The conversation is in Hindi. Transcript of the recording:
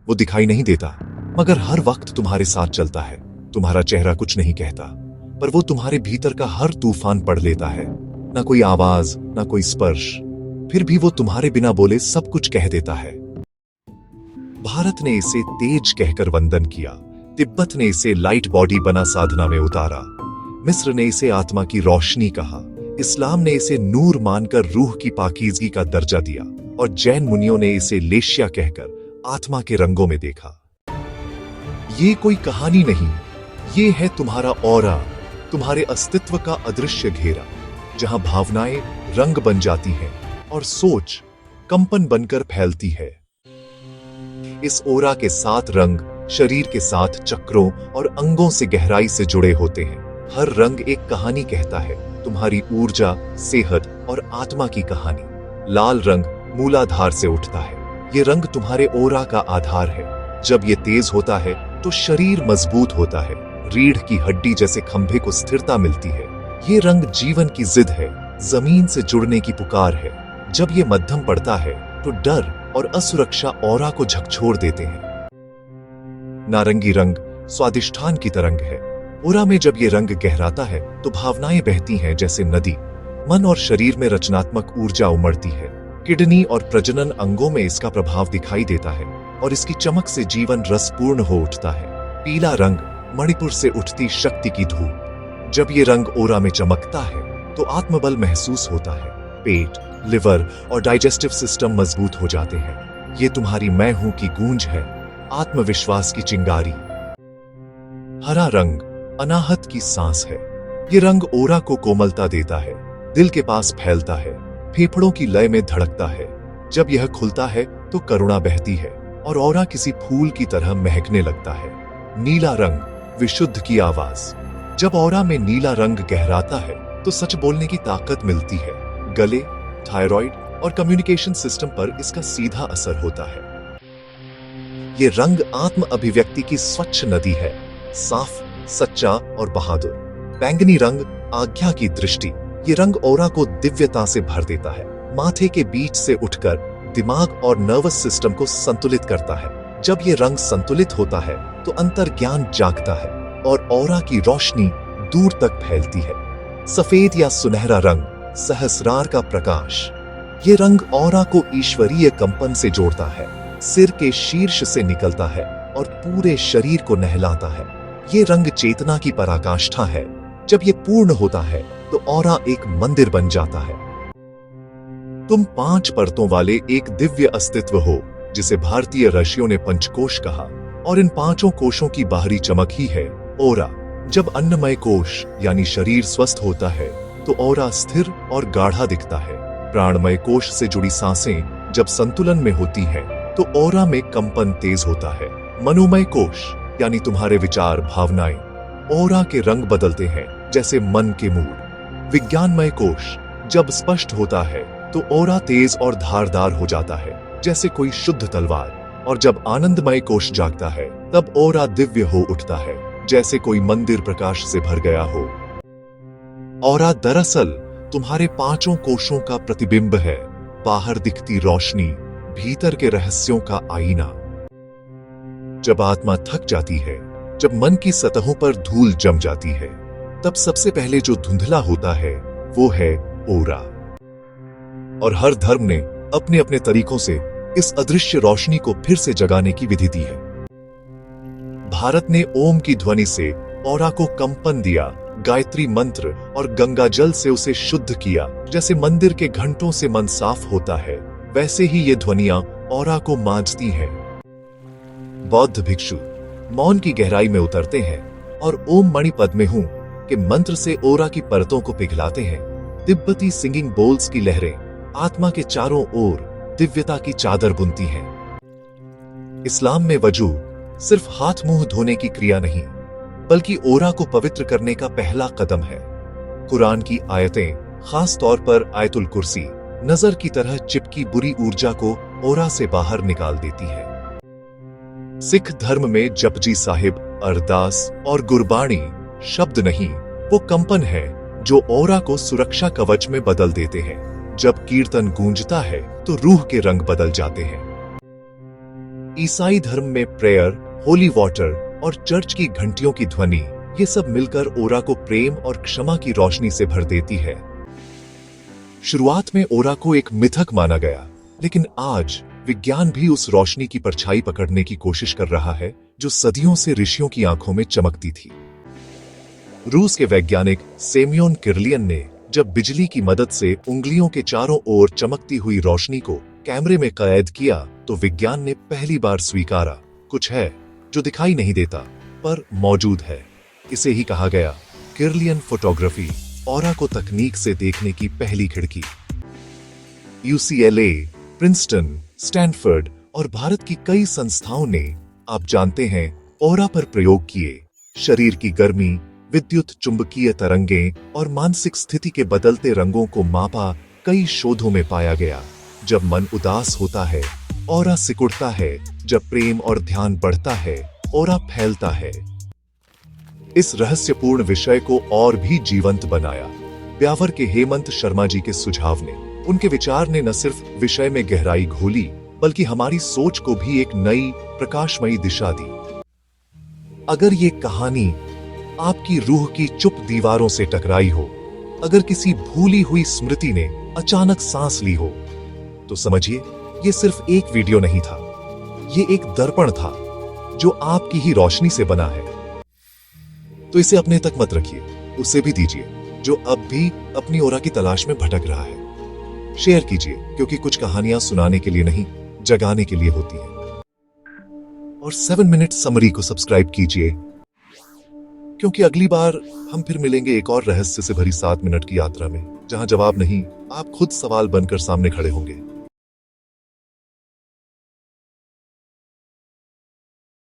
वो दिखाई नहीं देता, मगर हर वक्त तुम्हारे साथ चलता है। तुम्हारा चेहरा कुछ नहीं कहता, पर वो तुम्हारे भीतर का हर तूफान पढ़ लेता है। ना कोई आवाज, ना कोई स्पर्श, फिर भी वो तुम्हारे बिना बोले सब कुछ कह देता है। भारत ने इसे तेज कहकर वंदन किया, तिब्बत ने इसे लाइट बॉडी बना साधना में उतारा, मिस्र ने इसे आत्मा की रोशनी कहा, इस्लाम ने इसे नूर मानकर रूह की पाकीज़गी का दर्जा दिया, और जैन मुनियों ने इसे लेश्या कहकर आत्मा के रंगों में देखा। ये कोई कहानी नहीं, ये है तुम्हारा ऑरा, तुम्हारे अस्तित्व का अदृश्य घेरा, जहां भावनाएं रंग बन जाती हैं और सोच कंपन बनकर फैलती है। इस ओरा के 7 रंग शरीर के 7 चक्रों और अंगों से गहराई से जुड़े होते हैं। हर रंग एक कहानी कहता है, तुम्हारी ऊर्जा, सेहत और आत्मा की कहानी। लाल रंग मूलाधार से उठता है, ये रंग तुम्हारे ओरा का आधार है। जब ये तेज होता है तो शरीर मजबूत होता है, रीढ़ की हड्डी जैसे खंभे को स्थिरता मिलती है। ये रंग जीवन की जिद है, जमीन से जुड़ने की पुकार है। जब ये मध्यम पड़ता है तो डर और असुरक्षा ओरा को झकझोर देते हैं। नारंगी रंग स्वादिष्ठान की तरंग है। ओरा में जब ये रंग गहराता है तो भावनाएं बहती हैं जैसे नदी। मन और शरीर में रचनात्मक ऊर्जा उमड़ती है। किडनी और प्रजनन अंगों में इसका प्रभाव दिखाई देता है और इसकी चमक से जीवन रसपूर्ण हो उठता है। पीला रंग मणिपुर से उठती शक्ति की धूप। जब ये रंग ओरा में चमकता है तो आत्मबल महसूस होता है। पेट, लिवर और डाइजेस्टिव सिस्टम मजबूत हो जाते हैं। ये तुम्हारी मैं हूं की गूंज है, आत्मविश्वास की चिंगारी। हरा रंग अनाहत की सांस है। ये रंग ओरा को कोमलता देता है, दिल के पास फैलता है, फेफड़ों की लय में धड़कता है। जब यह खुलता है तो करुणा बहती है और ओरा किसी फूल की तरह महकने लगता है। नीला रंग विशुद्ध की आवाज। जब ओरा में नीला रंग गहराता है तो सच बोलने की ताकत मिलती है। गले, थायराइड और कम्युनिकेशन सिस्टम पर इसका सीधा असर होता है। ये रंग आत्म अभिव्यक्ति की स्वच्छ नदी है, साफ, सच्चा और बहादुर। बैंगनी रंग आज्ञा की दृष्टि। ये रंग ओरा को दिव्यता से भर देता है, माथे के बीच से उठकर दिमाग और नर्वस सिस्टम को संतुलित करता है। जब ये रंग संतुलित होता है तो अंतर्ज्ञान जागता है और ओरा की रोशनी दूर तक फैलती है। सफेद या सुनहरा रंग सहस्रार का प्रकाश। ये रंग ओरा को ईश्वरीय कंपन से जोड़ता है, सिर के शीर्ष से निकलता है और पूरे शरीर को नहलाता है। ये रंग चेतना की पराकाष्ठा है। जब ये पूर्ण होता है तो ओरा एक मंदिर बन जाता है। तुम 5 परतों वाले एक दिव्य अस्तित्व हो, जिसे भारतीय ऋषियों ने पंचकोश कहा, और इन 5 कोशों की बाहरी चमक ही है ओरा। जब अन्नमय कोश यानी शरीर स्वस्थ होता है तो ओरा स्थिर और गाढ़ा दिखता है। प्राणमय कोश से जुड़ी सांसें जब संतुलन में होती हैं तो ओरा में कंपन तेज होता है। मनोमय कोश यानी तुम्हारे विचार, भावनाएं ओरा के रंग बदलते हैं जैसे मन के मूड। विज्ञानमय कोश जब स्पष्ट होता है तो ओरा तेज और धारदार हो जाता है जैसे कोई शुद्ध तलवार। और जब आनंदमय कोश जागता है तब ओरा दिव्य हो उठता है जैसे कोई मंदिर प्रकाश से भर गया हो। ओरा दरअसल तुम्हारे 5 कोशों का प्रतिबिंब है, बाहर दिखती रोशनी, भीतर के रहस्यों का आईना। जब आत्मा थक जाती है, जब मन की सतहों पर धूल जम जाती है, तब सबसे पहले जो धुंधला होता है वो है ओरा। और हर धर्म ने अपने अपने तरीकों से इस अदृश्य रोशनी को फिर से जगाने की विधि दी है। भारत ने ओम की ध्वनि से ओरा को कंपन दिया, गायत्री मंत्र और गंगा जल से उसे शुद्ध किया। जैसे मंदिर के घंटों से मन साफ होता है, वैसे ही ये ध्वनियां ओरा को मांझती हैं। बौद्ध भिक्षु मौन की गहराई में उतरते हैं और ओम मणि पद्मे हूं के मंत्र से ओरा की परतों को पिघलाते हैं। तिब्बती सिंगिंग बोल्स की लहरें आत्मा के चारों ओर दिव्यता की चादर बुनती हैं। इस्लाम में वजू सिर्फ हाथ मुंह धोने की क्रिया नहीं, बल्कि ओरा को पवित्र करने का पहला कदम है। कुरान की आयतें, खास तौर पर आयतुल कुर्सी, नजर की तरह चिपकी बुरी ऊर्जा को ओरा से बाहर निकाल देती है। सिख धर्म में जपजी साहिब, अरदास और गुरबाणी शब्द नहीं, वो कंपन है जो ओरा को सुरक्षा कवच में बदल देते हैं। जब कीर्तन गूंजता है तो रूह के रंग बदल जाते हैं। ईसाई धर्म में प्रेयर, होली वाटर और चर्च की घंटियों की ध्वनि, ये सब मिलकर ओरा को प्रेम और क्षमा की रोशनी से भर देती है। शुरुआत में ओरा को एक मिथक माना गया, लेकिन आज विज्ञान भी उस रोशनी की परछाई पकड़ने की कोशिश कर रहा है जो सदियों से ऋषियों की आंखों में चमकती थी। रूस के वैज्ञानिक सेमियोन किरलियन ने जब बिजली की मदद से उंगलियों के चारों ओर चमकती हुई रोशनी को कैमरे में कैद किया तो विज्ञान ने पहली बार स्वीकारा, कुछ है जो दिखाई नहीं देता पर मौजूद है। इसे ही कहा गया किरलियन फोटोग्राफी, ऑरा को तकनीक से देखने की पहली खिड़की। UCLA, प्रिंसटन, स्टैनफोर्ड और भारत की कई संस्थाओं ने, आप जानते हैं, ऑरा पर प्रयोग किए। शरीर की गर्मी, विद्युत चुंबकीय तरंगें और मानसिक स्थिति के बदलते रंगों को मापा कई शोधों में पाया गया। जब मन उदास होता है, ऑरा सिकुड़ता है। जब प्रेम और ध्यान बढ़ता है, ऑरा फैलता है। इस रहस्यपूर्ण विषय को और भी जीवंत बनाया ब्यावर के हेमंत शर्मा जी के सुझाव ने। उनके विचार ने न सिर्फ विषय में गहराई घोली, बल्कि हमारी सोच को भी एक नई प्रकाशमयी दिशा दी। अगर ये कहानी आपकी रूह की चुप दीवारों से टकराई हो, अगर किसी भूली हुई स्मृति ने अचानक सांस ली हो, तो समझिए ये सिर्फ एक वीडियो नहीं था, ये एक दर्पण था जो आपकी ही रोशनी से बना है। तो इसे अपने तक मत रखिए, उसे भी दीजिए जो अब भी अपनी ओरा की तलाश में भटक रहा है। शेयर कीजिए, क्योंकि कुछ कहानियां सुनाने के लिए नहीं, जगाने के लिए होती हैं। और 7 मिनट समरी को सब्सक्राइब कीजिए, क्योंकि अगली बार हम फिर मिलेंगे एक और रहस्य से भरी 7 मिनट की यात्रा में, जहां जवाब नहीं, आप खुद सवाल बनकर सामने खड़े होंगे।